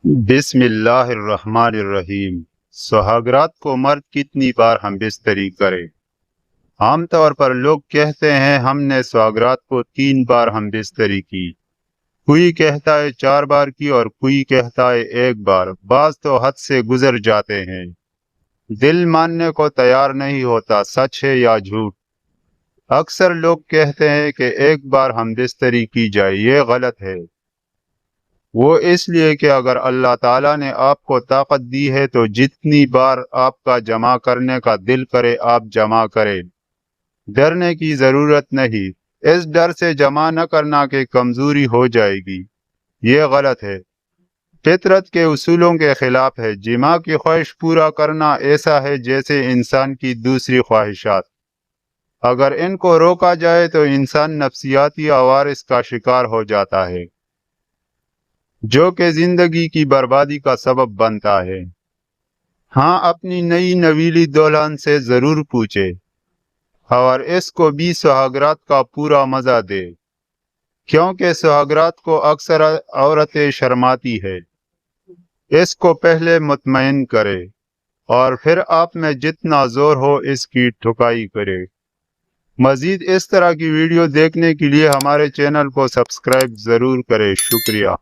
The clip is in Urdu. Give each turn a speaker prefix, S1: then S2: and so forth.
S1: بسم اللہ الرحمن الرحیم۔ سہاگرات کو مرد کتنی بار ہم بستری کریں؟ عام طور پر لوگ کہتے ہیں ہم نے سہاگرات کو 3 بار ہم بستری کی، کوئی کہتا ہے 4 بار کی اور کوئی کہتا ہے 1 بار، بعض تو حد سے گزر جاتے ہیں۔ دل ماننے کو تیار نہیں ہوتا سچ ہے یا جھوٹ۔ اکثر لوگ کہتے ہیں کہ 1 بار ہم بستری کی جائے، یہ غلط ہے۔ وہ اس لیے کہ اگر اللہ تعالیٰ نے آپ کو طاقت دی ہے تو جتنی بار آپ کا جمع کرنے کا دل کرے آپ جمع کریں، ڈرنے کی ضرورت نہیں۔ اس ڈر سے جمع نہ کرنا کہ کمزوری ہو جائے گی، یہ غلط ہے، فطرت کے اصولوں کے خلاف ہے۔ جمع کی خواہش پورا کرنا ایسا ہے جیسے انسان کی دوسری خواہشات، اگر ان کو روکا جائے تو انسان نفسیاتی عوارض کا شکار ہو جاتا ہے، جو کہ زندگی کی بربادی کا سبب بنتا ہے۔ ہاں، اپنی نئی نویلی دلہن سے ضرور پوچھے اور اس کو بھی سہاگرات کا پورا مزہ دے، کیونکہ سہاگرات کو اکثر عورتیں شرماتی ہے۔ اس کو پہلے مطمئن کرے اور پھر آپ میں جتنا زور ہو اس کی ٹھکائی کرے۔ مزید اس طرح کی ویڈیو دیکھنے کے لیے ہمارے چینل کو سبسکرائب ضرور کرے۔ شکریہ۔